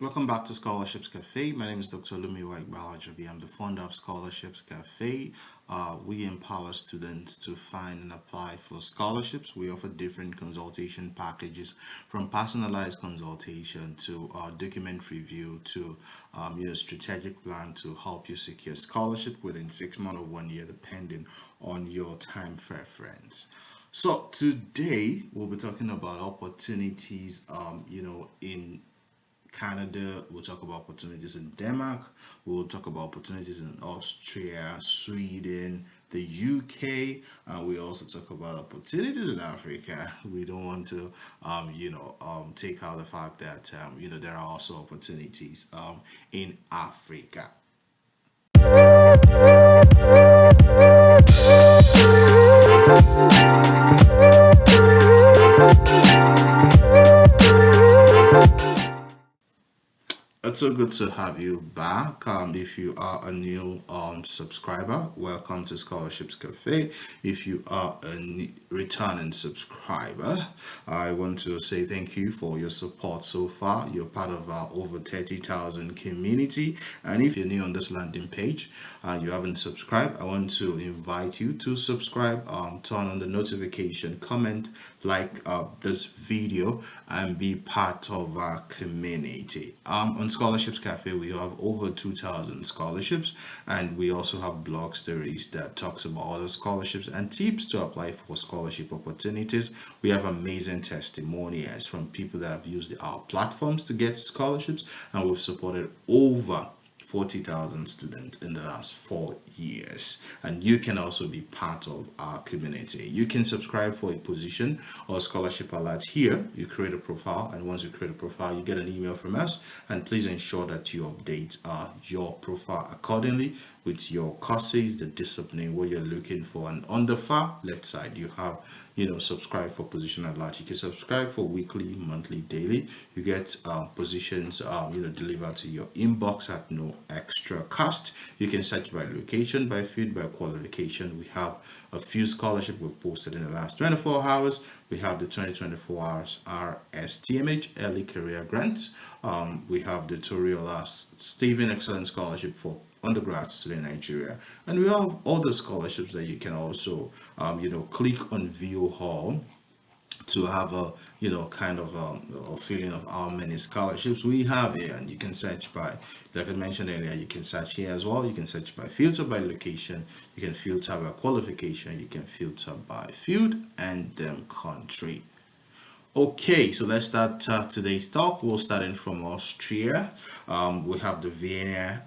Welcome back to Scholarships Cafe. My name is Dr. Lumiwa Igbalajobi. I'm the founder of Scholarships Cafe. We empower students to find and apply for scholarships. We offer different consultation packages, from personalized consultation to document review to strategic plan to help you secure scholarship within 6 months or 1 year, depending on your time preference. So today we'll be talking about opportunities, in Canada. We'll talk about opportunities in Denmark. We'll talk about opportunities in Austria, Sweden, the UK. We also talk about opportunities in Africa. We don't want to, take out the fact that, there are also opportunities in Africa. It's so good to have you back. If you are a new subscriber, welcome to Scholarships Cafe. If you are a returning subscriber, I want to say thank you for your support so far. You're part of our over 30,000 community. And if you're new on this landing page and you haven't subscribed, I want to invite you to subscribe, turn on the notification, comment, like this video, and be part of our community. On Scholarships Cafe, we have over 2,000 scholarships, and we also have blog stories that talks about other scholarships and tips to apply for scholarship opportunities. We have amazing testimonials from people that have used our platforms to get scholarships, and we've supported over 40,000 students in the last 4 years. And you can also be part of our community. You can subscribe for a position or scholarship alert here. You create a profile, and once you create a profile, you get an email from us. And please ensure that you update your profile accordingly with your courses, the discipline, what you're looking for. And on the far left side, you have subscribe for position alert. You can subscribe for weekly, monthly, daily. You get positions delivered to your inbox at no extra cost. You can search by location, by field, by qualification. We have a few scholarships we've posted in the last 24 hours. We have the 2024 hours RSTMH Early Career Grant. We have the Toriola Stephen Excellent Scholarship for undergrad student in Nigeria, and we have other scholarships that you can also, click on View Hall to have a kind of a feeling of how many scholarships we have here. And you can search by, like I mentioned earlier, you can search here as well. You can search by filter by location, you can filter by qualification, you can filter by field and country. Okay, so let's start today's talk. We're starting from Austria. We have the Vienna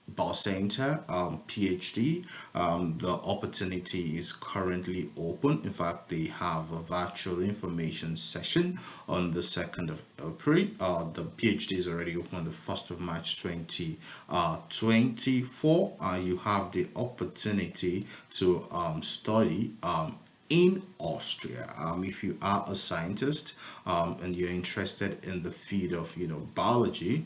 Ball Center, Ph.D. The opportunity is currently open. In fact, they have a virtual information session on the 2nd of April. The PhD is already open on the 1st of March 2024. You have the opportunity to study in Austria. If you are a scientist and you're interested in the field of biology,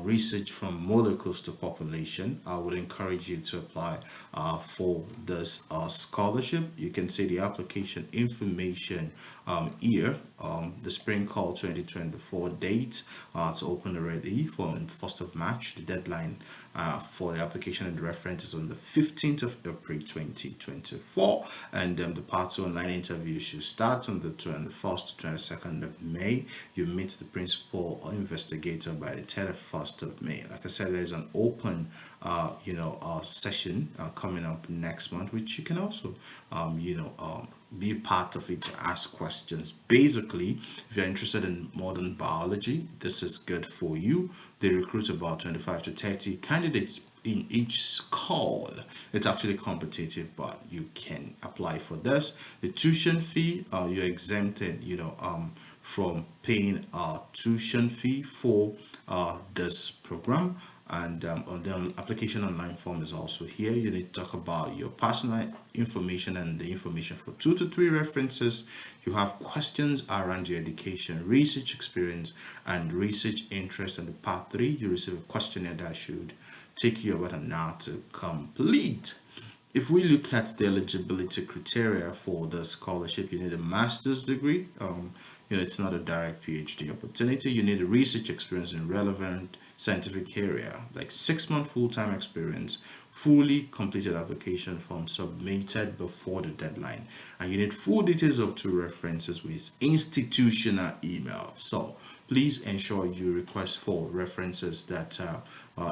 research from molecules to population, I would encourage you to apply for this scholarship. You can see the application information here. The spring call 2024 date to open already for 1st of March. The deadline for the application and the reference is on the 15th of April 2024, and the part 2 online interview should start on the 21st to 22nd of May. You meet the principal or investigator by the 31st of May. Like I said, there is an open session coming up next month, which you can also be part of it to ask questions. Basically, if you're interested in modern biology, this is good for you. They recruit about 25 to 30 candidates in each call. It's actually competitive, but you can apply for this. The tuition fee, you're exempted, from paying a tuition fee for this program. And on the application online form is also here. You need to talk about your personal information and the information for 2 to 3 references. You have questions around your education, research experience, and research interest. And the part 3, you receive a questionnaire that should take you about an hour to complete. If we look at the eligibility criteria for the scholarship, you need a master's degree. it's not a direct PhD opportunity. You need a research experience in relevant scientific area, like 6 month full-time experience, fully completed application form submitted before the deadline, and you need full details of 2 references with institutional email. So please ensure you request 4 references that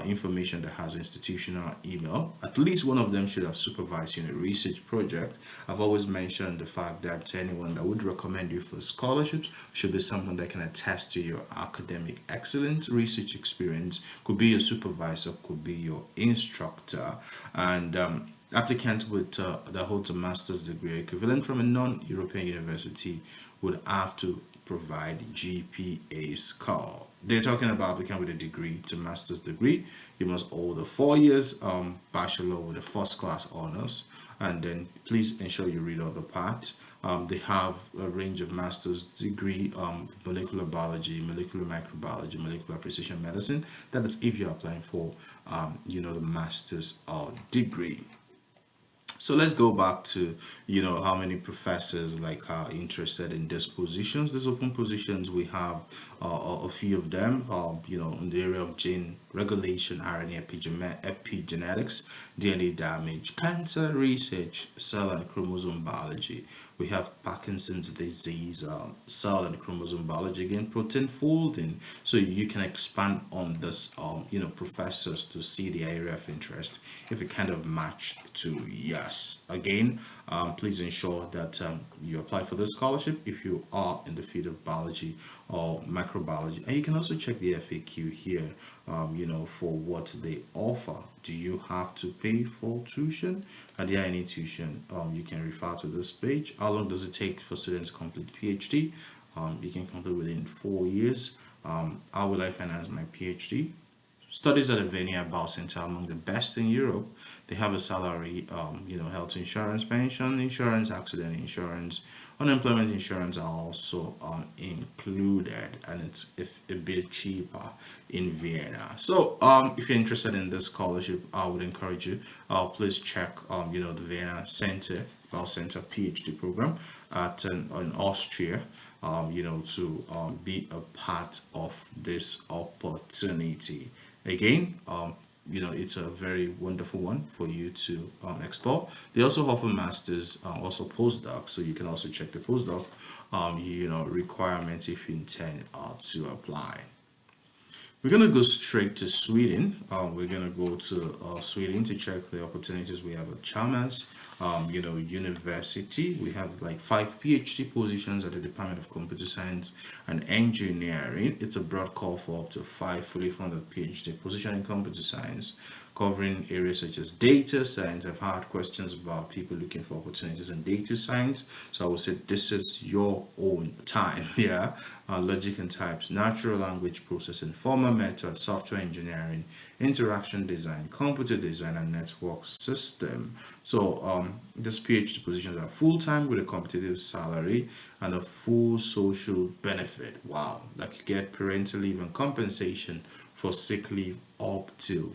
information that has institutional email. At least one of them should have supervised you in a research project. I've always mentioned the fact that anyone that would recommend you for scholarships should be someone that can attest to your academic excellence, research experience, could be your supervisor, could be your instructor, and applicant with that holds a master's degree equivalent from a non-European university would have to provide GPA score. They're talking about applicant with a degree to master's degree. You must hold a 4 years bachelor with a first class honors, and then please ensure you read all the parts. They have a range of master's degree, molecular biology, molecular microbiology, molecular precision medicine. That is if you're applying for, the master's degree. So let's go back to how many professors like are interested in these positions, these open positions. We have a few of them. In the area of gene regulation, RNA epigenetics, DNA damage, cancer research, cell and chromosome biology. We have Parkinson's disease, cell and chromosome biology, again, protein folding. So you can expand on this, professors to see the area of interest if it kind of match to yes. Again, please ensure that you apply for this scholarship if you are in the field of biology or microbiology. And you can also check the FAQ here, for what they offer. Do you have to pay for tuition? Are there any tuition? You can refer to this page. How long does it take for students to complete PhD? You can complete within 4 years. How will I finance my PhD? Studies at the Venia Center are among the best in Europe. They have a salary, health insurance, pension insurance, accident insurance, unemployment insurance are also included, and it's a bit cheaper in Vienna. So, if you're interested in this scholarship, I would encourage you. Please check, the Vienna Center, Center PhD program in Austria. To be a part of this opportunity. Again, it's a very wonderful one for you to explore. They also offer masters, also postdoc, so you can also check the postdoc, requirements if you intend to apply. We're going to go straight to Sweden. We're going to go to Sweden to check the opportunities we have at Chalmers, University. We have like 5 PhD positions at the Department of Computer Science and Engineering. It's a broad call for up to 5 fully funded PhD positions in computer science, covering areas such as data science. I've had questions about people looking for opportunities in data science, so I would say this is your own time. Yeah, logic and types, natural language processing, formal method, software engineering, interaction design, computer design, and network system. So these PhD positions are full-time with a competitive salary and a full social benefit. Wow, like you get parental leave and compensation for sick leave up to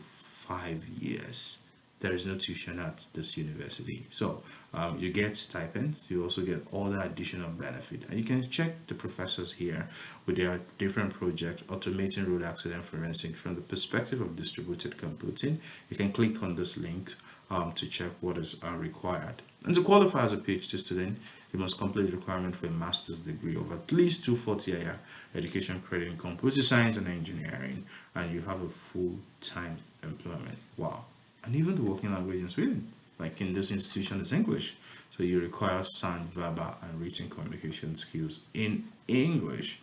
5 years. There is no tuition at this university. So you get stipends, you also get all the additional benefit. And you can check the professors here with their different projects, automating road accident forensic from the perspective of distributed computing. You can click on this link to check what is required. And to qualify as a PhD student, you must complete the requirement for a master's degree of at least 240 education credit in computer science and engineering, and you have a full-time employment. Wow. And even the working language in Sweden, like in this institution, is English. So you require sound, verbal, and written communication skills in English.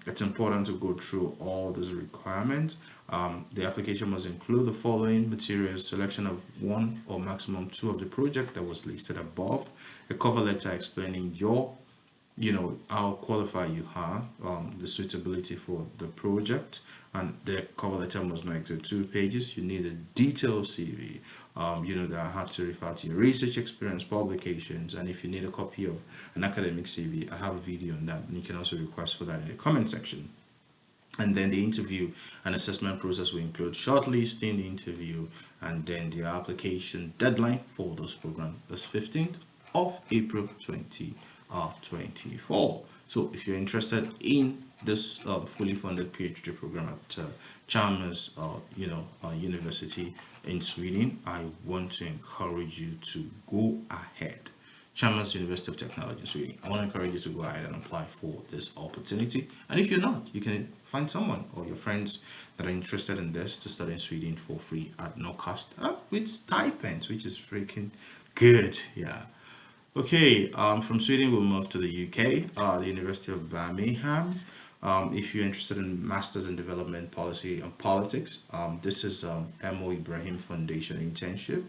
It's important to go through all these requirements. The application must include the following materials: selection of 1 or maximum 2 of the project that was listed above, a cover letter explaining how qualified you are, the suitability for the project, and the cover letter must not exceed 2 pages. You need a detailed CV, that had to refer to your research experience, publications, and if you need a copy of an academic CV, I have a video on that, and you can also request for that in the comment section. And then the interview and assessment process will include shortlisting, the interview, and then the application deadline for this program is 15th of April 2024. So if you're interested in this fully funded PhD program at Chalmers, University in Sweden, I want to encourage you to go ahead. Chalmers University of Technology in Sweden. I want to encourage you to go ahead and apply for this opportunity. And if you're not, you can find someone or your friends that are interested in this to study in Sweden for free at no cost, with stipends, which is freaking good. Yeah. Okay, from Sweden, we'll move to the UK, the University of Birmingham. If you're interested in Masters in Development Policy and Politics, this is MO Ibrahim Foundation internship.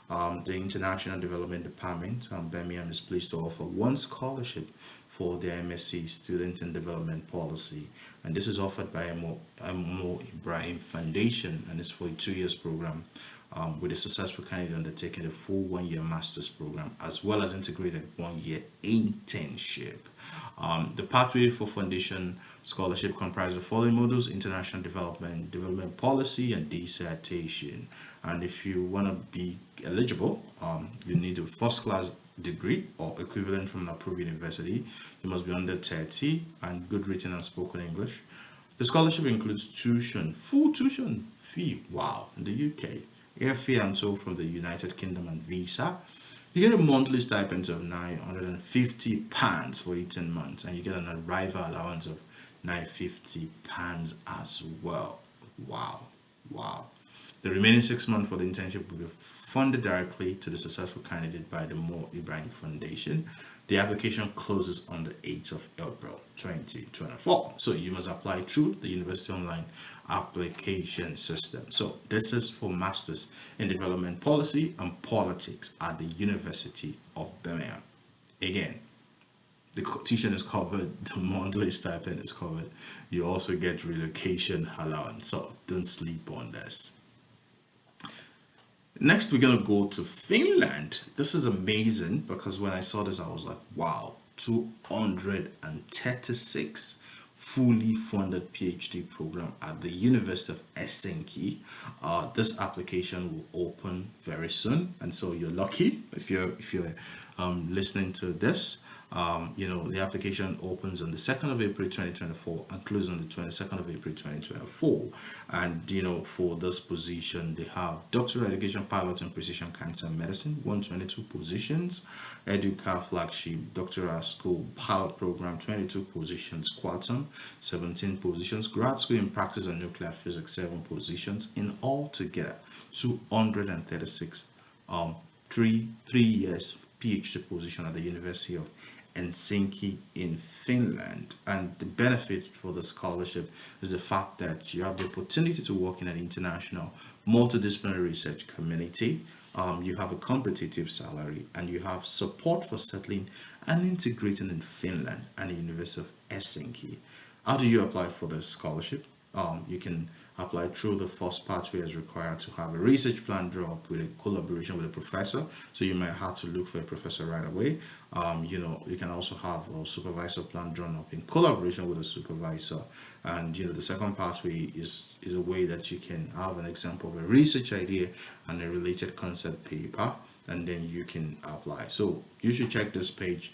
The International Development Department, Birmingham, is pleased to offer one scholarship for their MSc Student in Development Policy, and this is offered by MO Ibrahim Foundation, and it's for a 2 years program with a successful candidate undertaking a full 1 year master's program as well as integrated 1 year internship. The pathway for foundation scholarship comprises the following modules: international development, development policy, and dissertation. And if you want to be eligible, you need a first class degree or equivalent from an approved university. You must be under 30 and good written and spoken English. The scholarship includes tuition, full tuition fee, wow, in the UK, airfare and toll from the United Kingdom, and visa. You get a monthly stipend of £950 for 18 months, and you get an arrival allowance of £950 as well. Wow, wow. The remaining 6 months for the internship will be funded directly to the successful candidate by the Mo Ibrahim Foundation. The application closes on the 8th of April 2024. So you must apply through the University Online application system. So this is for Masters in Development Policy and Politics at the University of Birmingham. Again, the tuition is covered, the monthly stipend is covered. You also get relocation allowance. So don't sleep on this. Next, we're going to go to Finland. This is amazing because when I saw this, I was like, wow, 236 fully funded PhD program at the University of Helsinki. This application will open very soon, and so you're lucky if you're listening to this. The application opens on the 2nd of April 2024 and closes on the 22nd of April 2024. And, for this position, they have doctoral education pilot in precision cancer medicine, 122 positions, Educa flagship doctoral school pilot program, 22 positions, Quantum, 17 positions, grad school in practice and nuclear physics, 7 positions, in all together, 236, 3 years PhD position at the University of Helsinki in Finland. And the benefit for the scholarship is the fact that you have the opportunity to work in an international multidisciplinary research community. You have a competitive salary, and you have support for settling and integrating in Finland and the University of Helsinki. How do you apply for the scholarship? You can apply through the first pathway as required to have a research plan drawn up with a collaboration with a professor. So you might have to look for a professor right away. You can also have a supervisor plan drawn up in collaboration with a supervisor. And the second pathway is a way that you can have an example of a research idea and a related concept paper, and then you can apply. So you should check this page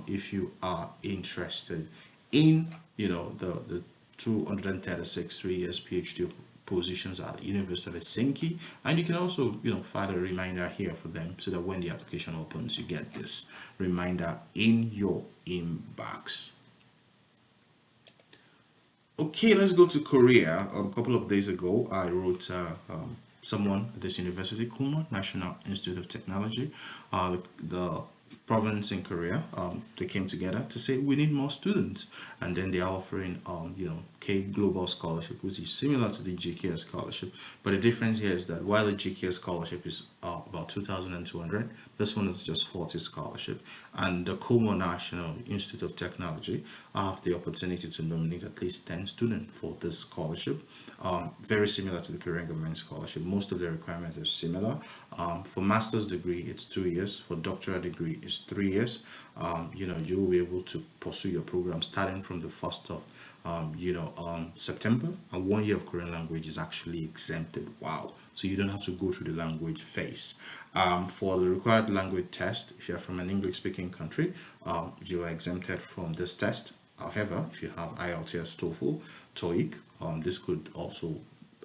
if you are interested in the 236 3 years PhD positions at the University of Helsinki, and you can also file a reminder here for them so that when the application opens, you get this reminder in your inbox. Okay, let's go to Korea. A couple of days ago, I wrote someone at this university, Kuma National Institute of Technology, the province in Korea. They came together to say we need more students, and then they are offering K Global Scholarship, which is similar to the GKS scholarship, but the difference here is that while the GKS scholarship is about 2,200, this one is just 40 scholarship, and the Como National Institute of Technology have the opportunity to nominate at least 10 students for this scholarship. Very similar to the Korean government scholarship. Most of the requirements are similar. For master's degree, it's 2 years. For doctoral degree, it's 3 years. You will be able to pursue your program starting from the 1st of September, and 1 year of Korean language is actually exempted. Wow. So you don't have to go through the language phase. For the required language test, if you're from an English speaking country, you are exempted from this test. However, if you have IELTS, TOEFL, TOEIC, this could also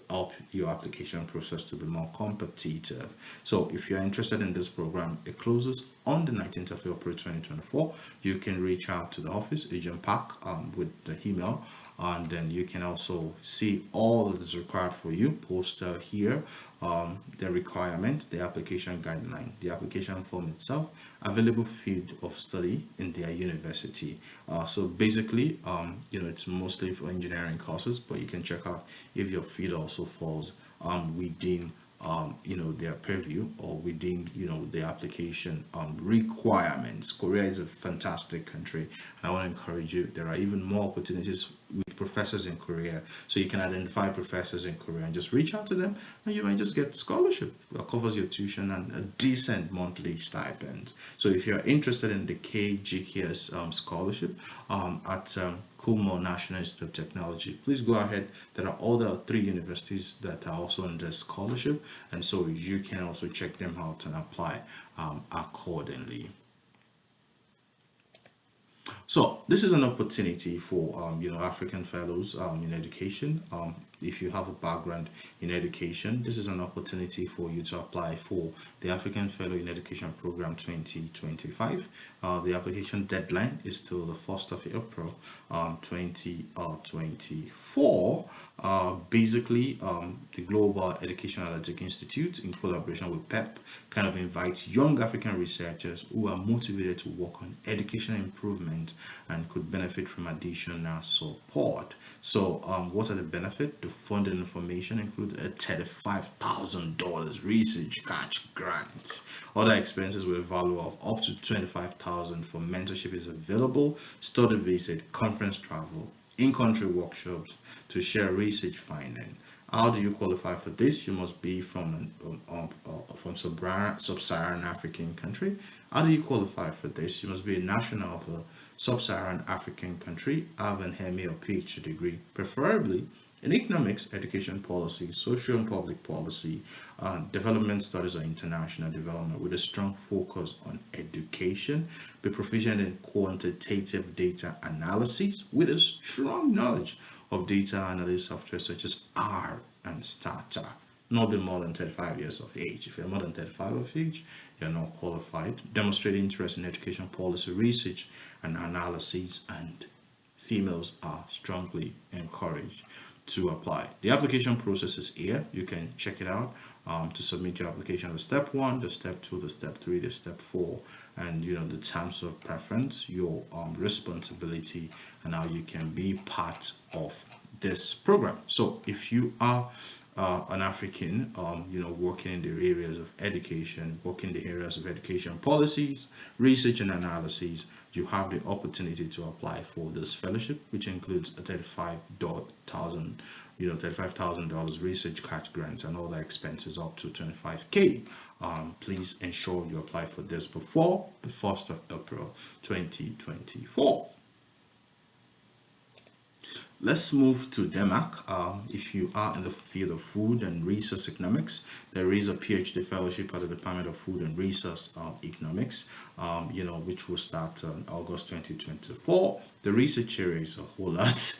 help your application process to be more competitive. So if you're interested in this program, it closes on the 19th of April 2024. You can reach out to the office, Agent Park, with the email, and then you can also see all that is required for you. Poster here, the requirement, the application guideline, the application form itself, available field of study in their university. So basically, it's mostly for engineering courses, but you can check out if your field also falls within their purview or within the application requirements. Korea is a fantastic country, and I want to encourage you. There are even more opportunities with professors in Korea, so you can identify professors in Korea and just reach out to them, and you might just get scholarship that covers your tuition and a decent monthly stipend. So if you're interested in the KGKS scholarship at Kumho National Institute of Technology, please go ahead. There are other 3 universities that are also under scholarship, and so you can also check them out and apply accordingly. So this is an opportunity for African fellows in education. If you have a background in education, this is an opportunity for you to apply for the African Fellow in Education Program 2025. The application deadline is till the 1st of April 2024. Basically, the Global Education Analytic Institute, in collaboration with PEP, kind of invites young African researchers who are motivated to work on education improvement and could benefit from additional support. So, what are the benefits? The funding information include a $35,000 research catch grant. Other expenses with a value of up to $25,000 for mentorship is available. Study visit, conference travel, in-country workshops to share research finding. How do you qualify for this? You must be from sub-Saharan African country. How do you qualify for this? You must be a national of a sub-Saharan African country, have an MA or PhD degree, preferably in economics, education policy, social and public policy, development studies or international development with a strong focus on education, be proficient in quantitative data analysis with a strong knowledge of data analysis software such as R and Stata. Not be more than 35 years of age. If you're more than 35 of age, you're not qualified. Demonstrate interest in education policy research and analysis, and females are strongly encouraged to apply. The application process is here. You can check it out. To submit your application, the step 1, the step 2, the step 3, the step 4, and the terms of preference, your responsibility, and how you can be part of this program. So if you are an African, working in the areas of education, working in the areas of education policies, research and analysis, you have the opportunity to apply for this fellowship, which includes a $35,000 research catch grant and all the expenses up to $25K. Please ensure you apply for this before the 1st of April 2024. Let's move to Denmark. If you are in the field of food and resource economics, there is a PhD fellowship at the Department of Food and Resource Economics, which will start in August 2024. The research area is a whole lot: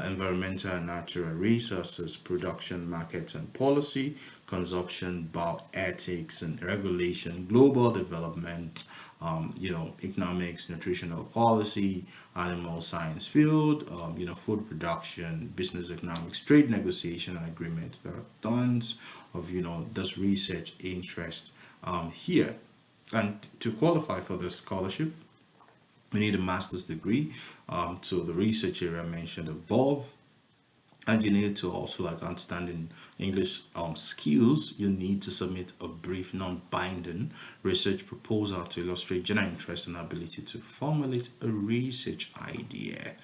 environmental and natural resources, production, market and policy, consumption, bioethics and regulation, global development, economics, nutritional policy, animal science field, food production, business economics, trade negotiation and agreements. There are tons of, this research interest here. And to qualify for this scholarship, we need a master's degree to the research area mentioned above. And you need to also understanding English skills. You need to submit a brief non-binding research proposal to illustrate general interest and ability to formulate a research idea.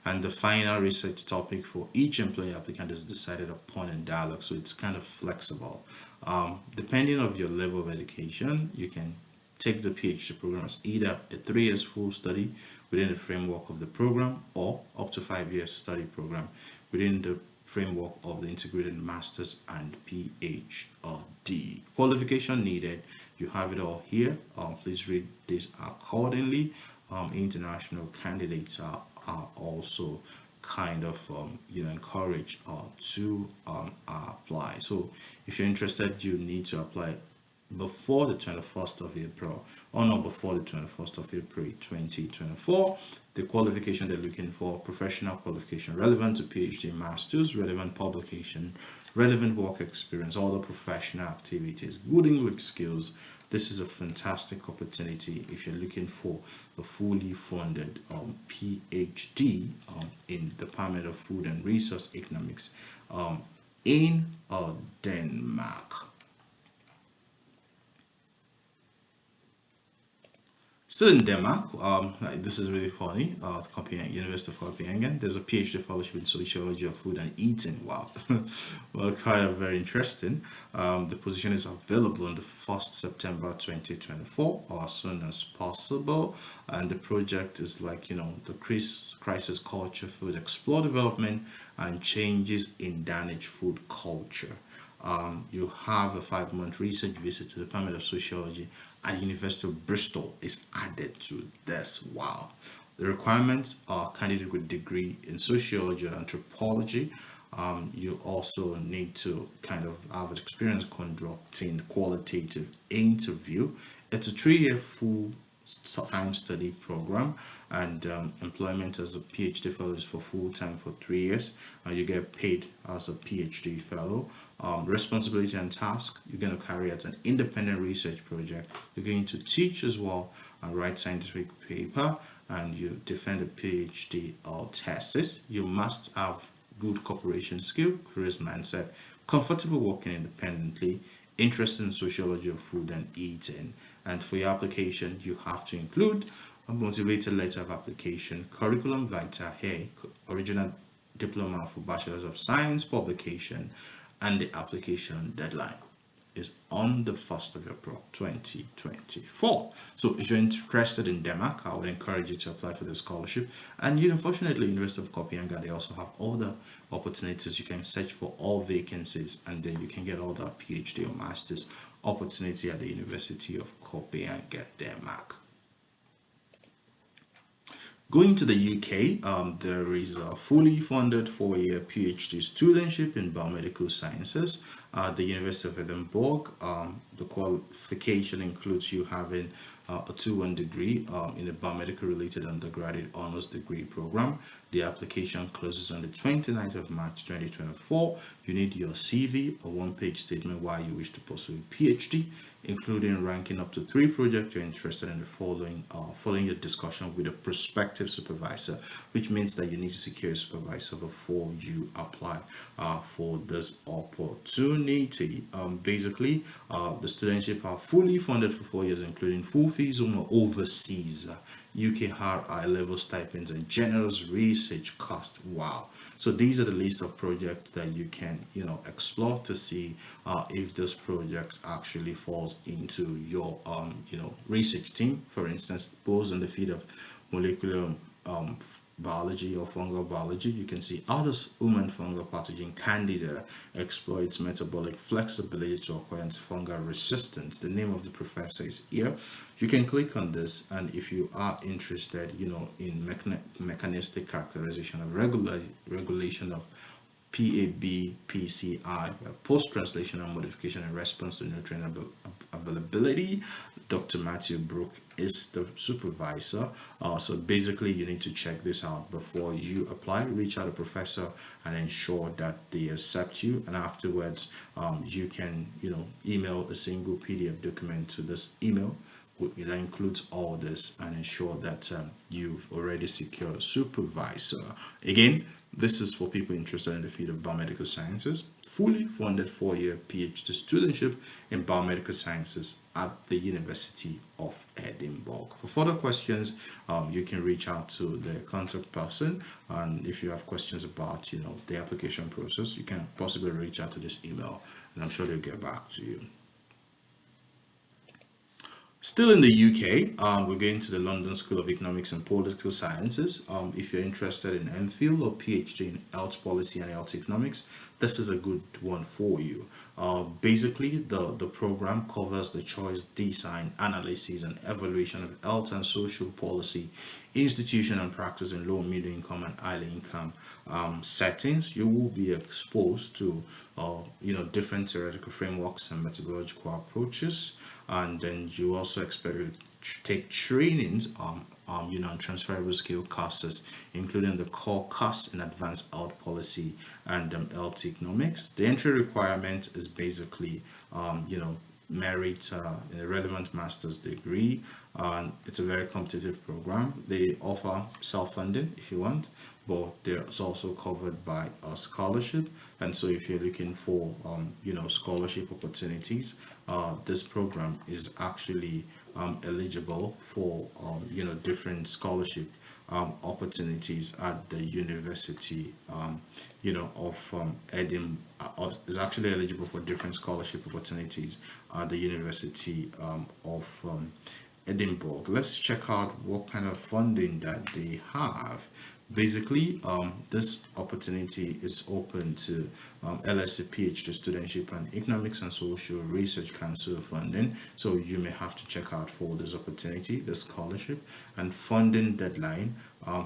And the final research topic for each employee applicant is decided upon in dialogue, so it's kind of flexible. Depending on your level of education, you can take the PhD program as either a 3 years full study within the framework of the program, or up to 5 years study program within the framework of the integrated master's and Ph.D. Qualification needed, you have it all here. Please read this accordingly. International candidates are are also kind of encouraged to apply. So if you're interested, you need to apply before the 21st of April, or not before the 21st of April 2024. The qualification they're looking for: professional qualification relevant to PhD, masters, relevant publication, relevant work experience, all the professional activities, good English skills. This is a fantastic opportunity if you're looking for a fully funded PhD in the Department of Food and Resource Economics in Denmark. Still in Denmark, this is really funny. University of Copenhagen, there's a PhD fellowship in sociology of food and eating. Wow, well, kind of very interesting. The position is available on the 1st September 2024, or as soon as possible. And the project is like, the crisis culture food, explore development and changes in Danish food culture. You have a 5-month research visit to the Department of Sociology at the University of Bristol is added to this. Wow. The requirements are candidate with degree in sociology or anthropology. You also need to kind of have experience conducting qualitative interview. It's a 3-year full time study program, and employment as a PhD fellow is for full time for 3 years. You get paid as a PhD fellow. Responsibility and task: you're going to carry out an independent research project, you're going to teach as well and write scientific paper, and you defend a PhD or thesis. You must have good cooperation skill, careers mindset, comfortable working independently, interest in sociology of food and eating. And for your application, you have to include a motivated letter of application, curriculum vitae, hey, original diploma for Bachelor's of Science publication, and the application deadline is on the 1st of April 2024. So if you're interested in Denmark, I would encourage you to apply for the scholarship. And unfortunately, University of Copenhagen, they also have other opportunities. You can search for all vacancies, and then you can get all the PhD or master's opportunity at the University of Copenhagen, Denmark. Going to the UK, there is a fully funded 4-year PhD studentship in biomedical sciences at the University of Edinburgh. The qualification includes you having a 2-1 degree in a biomedical related undergraduate honors degree program. The application closes on the 29th of March 2024. You need your CV, a 1-page statement why you wish to pursue a PhD, including ranking up to 3 projects you're interested in the following your discussion with a prospective supervisor, which means that you need to secure a supervisor before you apply for this opportunity. Basically, the studentship are fully funded for 4 years, including full fees on overseas, UK high level stipends, and generous research cost. Wow. So these are the list of projects that you can explore to see if this project actually falls into your research team. For instance, those in the field of molecular biology or fungal biology, you can see how does human fungal pathogen candida exploits metabolic flexibility to acquire fungal resistance. The name of the professor is here. You can click on this, and if you are interested in mechanistic characterization of regulation of PAB, PCI, post-translational modification in response to nutrient availability, Dr. Matthew Brook is the supervisor. So basically, you need to check this out before you apply. Reach out to the professor and ensure that they accept you. And afterwards, you can email a single PDF document to this email that includes all this, and ensure that you've already secured a supervisor. Again, this is for people interested in the field of biomedical sciences. Fully funded 4-year PhD studentship in biomedical sciences at the University of Edinburgh. For further questions, you can reach out to the contact person, and if you have questions about the application process, you can possibly reach out to this email, and I'm sure they'll get back to you. Still in the UK, we're going to the London School of Economics and Political Sciences. If you're interested in MPhil or PhD in health policy and health economics, this is a good one for you. Basically, the program covers the choice, design, analysis, and evaluation of health and social policy institution and practice in low, middle income, and high income settings, you will be exposed to different theoretical frameworks and methodological approaches, and then you also expect to take trainings on transferable skill courses, including the core course in advanced health policy and health economics. The entry requirement is basically merit a relevant master's degree. It's a very competitive program. They offer self-funding if you want, but it's also covered by a scholarship. And so if you're looking for scholarship opportunities, this program is actually eligible for different scholarship opportunities at the University of Edinburgh. Is actually eligible for different scholarship opportunities at the University of Edinburgh. Let's check out what kind of funding that they have. Basically, this opportunity is open to LSE Ph.D studentship and economics and social research council funding. So you may have to check out for this opportunity, the scholarship, and funding deadline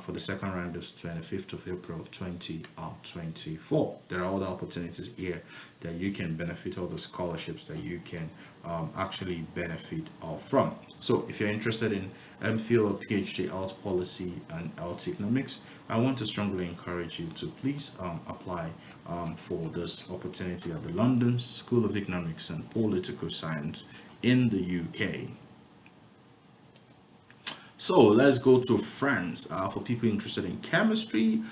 for the second round is 25th of April 2024. There are other opportunities here that you can benefit, all the scholarships that you can actually benefit from. So if you're interested in MPhil or PhD health policy and health economics, I want to strongly encourage you to please apply for this opportunity at the London School of Economics and Political Science in the UK. So let's go to France. For people interested in chemistry,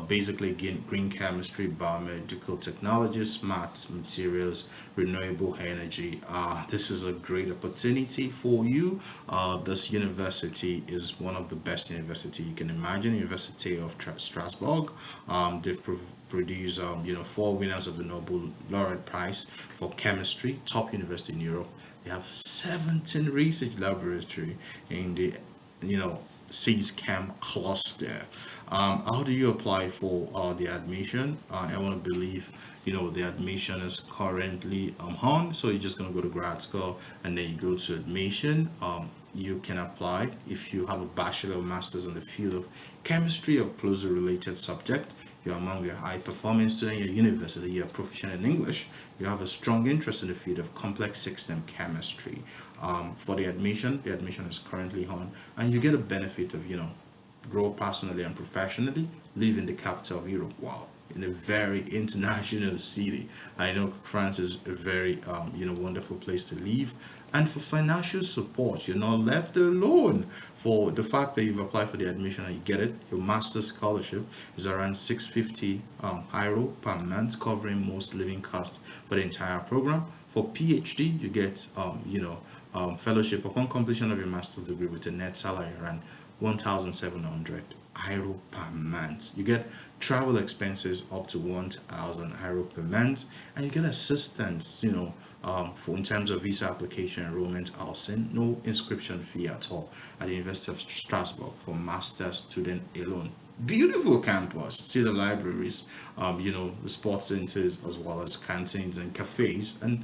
basically green chemistry, biomedical technologies, smart materials, renewable energy. This is a great opportunity for you. This university is one of the best university you can imagine. University of Strasbourg. They've produced 4 winners of the Nobel Laureate Prize for chemistry, top university in Europe. They have 17 research laboratory in the CSCAM cluster. How do you apply for the admission? I want to believe the admission is currently on, so you're just going to go to grad school and then you go to admission. You can apply if you have a bachelor or master's in the field of chemistry or closely related subject. You're among your high performing student in your university, you're proficient in English, you have a strong interest in the field of complex system chemistry. For the admission is currently on, and you get a benefit of grow personally and professionally, live in the capital of Europe. Wow, in a very international city. I know France is a very wonderful place to live. And for financial support, you're not left alone. For the fact that you've applied for the admission and you get it, your master's scholarship is around 650 euro per month, covering most living costs for the entire program. For PhD, you get fellowship upon completion of your master's degree with a net salary around 1,700 euro per month. You get travel expenses up to 1,000 euro per month, and you get assistance for in terms of visa application, enrollment, housing, no inscription fee at all at the University of Strasbourg for master student alone. Beautiful campus. See the libraries, the sports centers, as well as canteens and cafes, and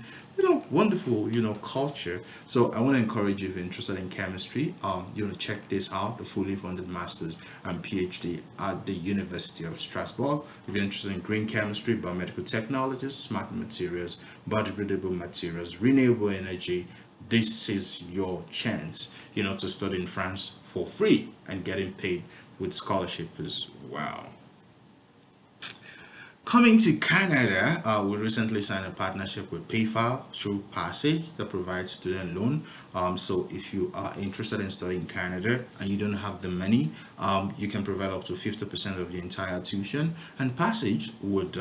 wonderful culture. So I want to encourage you, if you're interested in chemistry, you want to check this out, the fully funded masters and PhD at the University of Strasbourg. If you're interested in green chemistry, biomedical technologies, smart materials, biodegradable materials, renewable energy, this is your chance to study in France for free and getting paid with scholarship as well. Coming to Canada, we recently signed a partnership with PayFile through Passage that provides student loan. So if you are interested in studying in Canada and you don't have the money, you can provide up to 50% of the entire tuition, and Passage would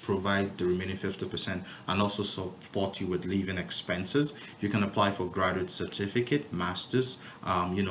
provide the remaining 50% and also support you with living expenses. You can apply for graduate certificate, master's,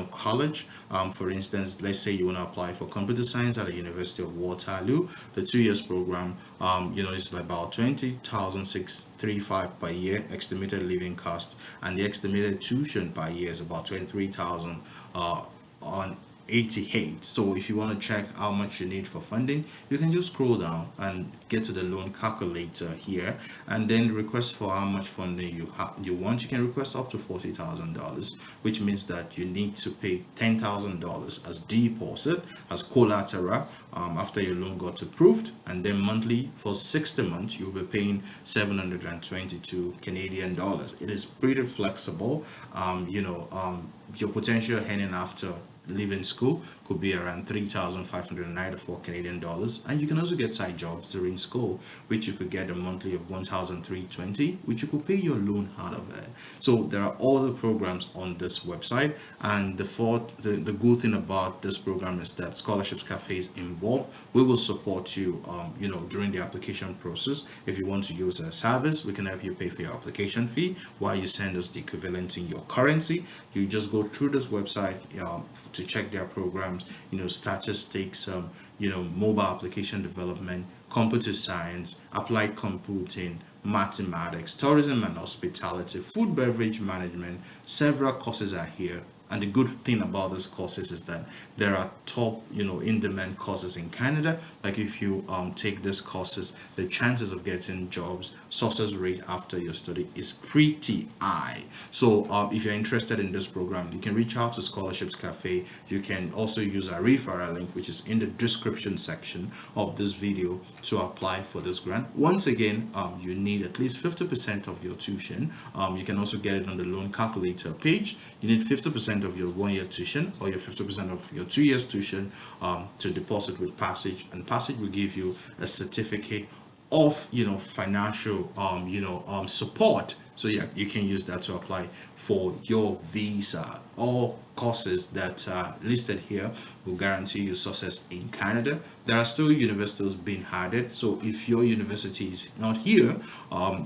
college. For instance, let's say you want to apply for computer science at the University of Waterloo. The 2 years program, is about 20,635 per year estimated living cost, and the estimated tuition per year is about 23,000 on 88. So if you want to check how much you need for funding, you can just scroll down and get to the loan calculator here, and then request for how much funding you want. You can request up to $40,000, which means that you need to pay $10,000 as deposit, as collateral, after your loan got approved, and then monthly for 60 months you'll be paying 722 Canadian dollars. It is pretty flexible. Your potential earning after leaving school could be around 3,594 Canadian dollars, and you can also get side jobs during school, which you could get a monthly of 1,320, which you could pay your loan out of there. So there are other programs on this website, and the good thing about this program is that Scholarships Cafe is involved. We will support you, during the application process. If you want to use a service, we can help you pay for your application fee while you send us the equivalent in your currency. You just go through this website to check their programs, statistics, mobile application development, computer science, applied computing, mathematics, tourism and hospitality, food beverage management. Several courses are here. And the good thing about these courses is that there are top, in-demand courses in Canada. Like if you take these courses, the chances of getting jobs, success rate after your study is pretty high. So if you're interested in this program, you can reach out to Scholarships Cafe. You can also use our referral link, which is in the description section of this video, to apply for this grant. Once again, you need at least 50% of your tuition. You can also get it on the loan calculator page. You need 50% of your 1 year tuition or your 50% of your 2 years tuition to deposit with Passage, and Passage will give you a certificate of financial support. So yeah, you can use that to apply for your visa. All courses that are listed here will guarantee you success in Canada. There are still universities being added, so if your university is not here,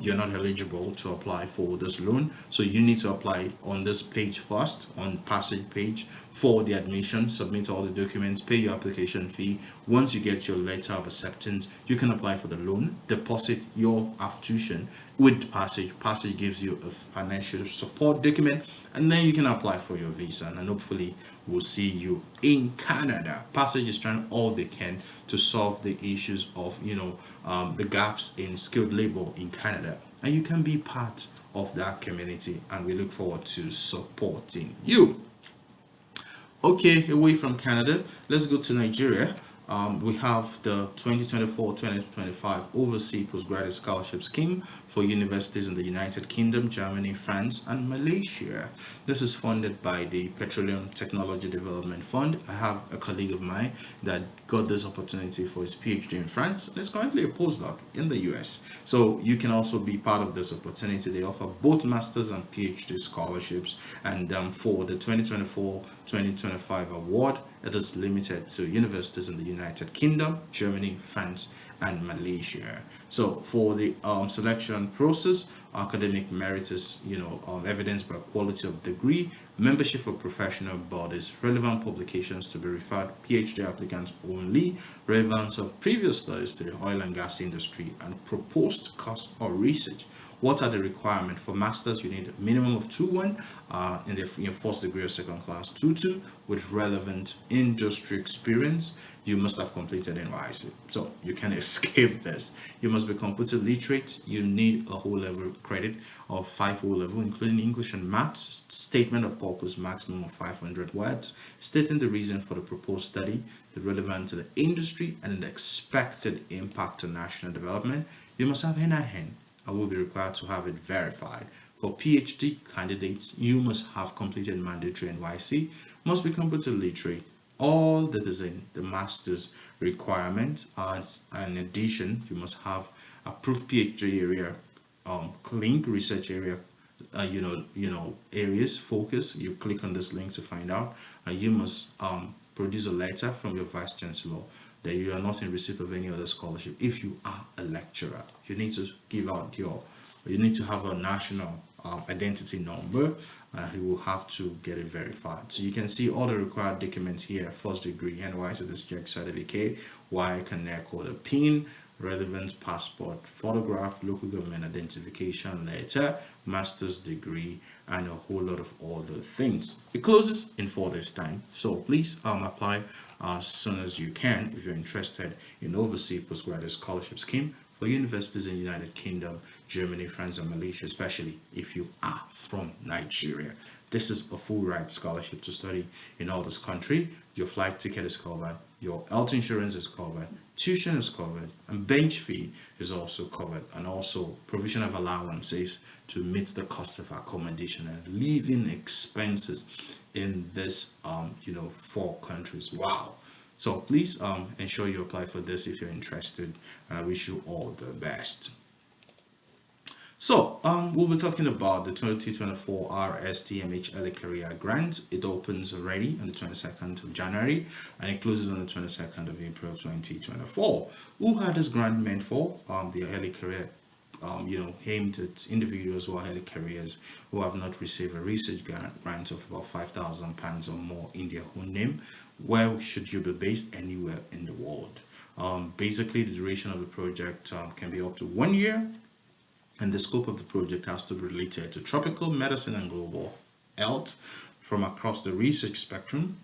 you're not eligible to apply for this loan. So you need to apply on this page first, on Passage page, for the admission. Submit all the documents, pay your application fee. Once you get your letter of acceptance, you can apply for the loan, deposit your tuition with Passage. Passage gives you a financial support document, and then you can apply for your visa, and hopefully we'll see you in Canada. Passage is trying all they can to solve the issues of the gaps in skilled labor in Canada, and you can be part of that community, and we look forward to supporting you. Okay, away from Canada, let's go to Nigeria. We have the 2024-2025 Overseas Postgraduate Scholarship Scheme for universities in the United Kingdom, Germany, France, and Malaysia. This is funded by the Petroleum Technology Development Fund. I have a colleague of mine that got this opportunity for his PhD in France and is currently a postdoc in the US. So you can also be part of this opportunity. They offer both master's and PhD scholarships, and for the 2024-2025 award, it is limited to universities in the United Kingdom, Germany, France, and Malaysia. So for the selection process, academic merit is evidenced by quality of degree, membership of professional bodies, relevant publications to be referred, PhD applicants only, relevance of previous studies to the oil and gas industry, and proposed course or research. What are the requirements for masters? You need a minimum of 2:1 in your first degree or second class, 2:2 with relevant industry experience. You must have completed NYC, so you can escape this. You must be computer literate. You need a whole level credit of 5 O-level, including English and maths. Statement of purpose, maximum of 500 words, stating the reason for the proposed study, the relevant to the industry, and the expected impact on national development. You must have NIN. I will be required to have it verified. For PhD candidates, you must have completed mandatory NYC, must be computer literate. All that is in the master's requirement. In addition, you must have approved PhD area, link research area, areas focus. You click on this link to find out. You must produce a letter from your vice chancellor that you are not in receipt of any other scholarship. If you are a lecturer, you need to you need to have a national identity number. You will have to get it verified. So you can see all the required documents here: first degree, NYC district certificate, Y Connect code, a PIN, relevant passport, photograph, local government identification letter, master's degree, and a whole lot of other things. It closes in 4 days time, so please apply as soon as you can if you're interested in overseas postgraduate scholarship scheme for universities in United Kingdom, Germany, France, and Malaysia, especially if you are from Nigeria. This is a full ride scholarship to study in all this country. Your flight ticket is covered, your health insurance is covered, tuition is covered, and bench fee is also covered, and also provision of allowances to meet the cost of accommodation and living expenses in this 4 countries. Wow. So please ensure you apply for this if you're interested, and I wish you all the best. So, we'll be talking about the 2024 RSTMH Early Career Grant. It opens already on the 22nd of January and it closes on the 22nd of April 2024. Who had this grant meant for? The early career, aimed at individuals who are early careers who have not received a research grant of about £5,000 or more in their own name. Where should you be based? Anywhere in the world. Basically, the duration of the project can be up to 1 year. And the scope of the project has to be related to tropical medicine and global health from across the research spectrum.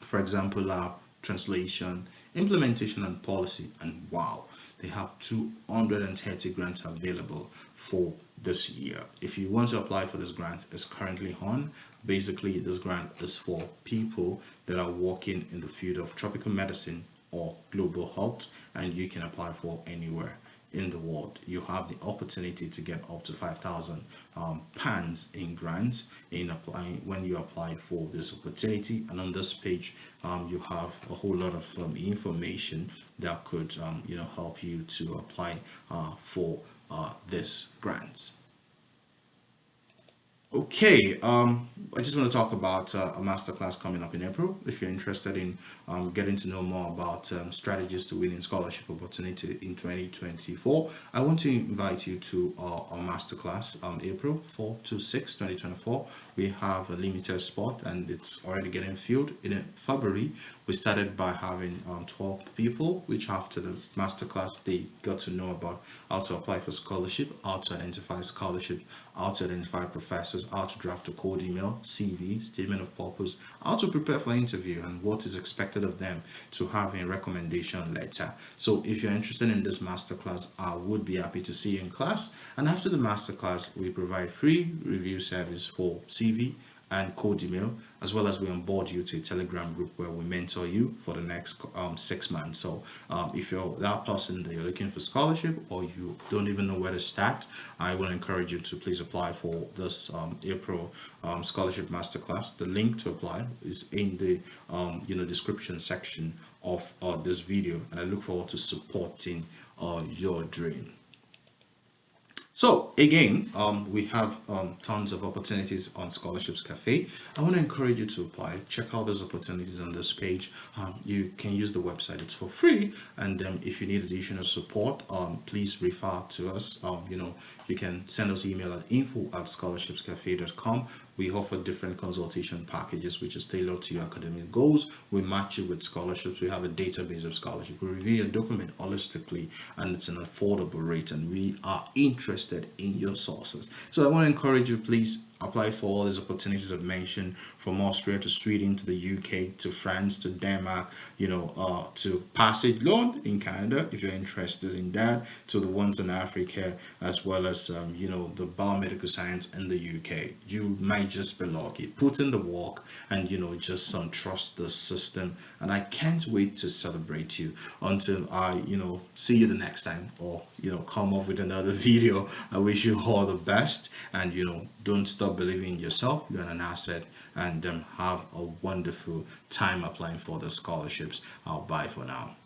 For example, lab, translation, implementation, and policy. And wow, they have 230 grants available for this year. If you want to apply for this grant, it's currently on. Basically, this grant is for people that are working in the field of tropical medicine or global health, and you can apply for anywhere in the world. You have the opportunity to get up to £5,000 in grants in applying when you apply for this opportunity. And on this page, you have a whole lot of information that could help you to apply for this grant. Okay, I just want to talk about a masterclass coming up in April. If you're interested in getting to know more about strategies to winning scholarship opportunity in 2024, I want to invite you to our masterclass April 4 to 6, 2024. We have a limited spot and it's already getting filled. In February, we started by having 12 people, which after the masterclass, they got to know about how to apply for scholarship, how to identify scholarship, how to identify professors, how to draft a cold email, CV, statement of purpose, how to prepare for interview, and what is expected of them to have a recommendation letter. So if you're interested in this masterclass, I would be happy to see you in class. And after the masterclass, we provide free review service for CV and cold email, as well as we onboard you to a Telegram group where we mentor you for the next 6 months. So if you're that person that you're looking for scholarship or you don't even know where to start, I will encourage you to please apply for this April scholarship masterclass. The link to apply is in the description section of this video, and I look forward to supporting your dream. So again, we have tons of opportunities on Scholarships Cafe. I want to encourage you to apply. Check out those opportunities on this page. You can use the website; it's for free. And if you need additional support, please refer to us. You can send us email at info@scholarshipscafe.com. We offer different consultation packages which is tailored to your academic goals. We match you with scholarships. We have a database of scholarships. We review your document holistically, and it's an affordable rate, and we are interested in your sources. So I want to encourage you, please apply for all these opportunities I've mentioned, from Austria to Sweden to the UK to France to Denmark, to Passage Loan in Canada if you're interested in that, to the ones in Africa, as well as the biomedical science in the UK. You might just be lucky. Put in the work and just trust the system, and I can't wait to celebrate you until I see you the next time, or come up with another video. I wish you all the best, and don't stop believing in yourself. You're an asset, and have a wonderful time applying for the scholarships. Bye for now.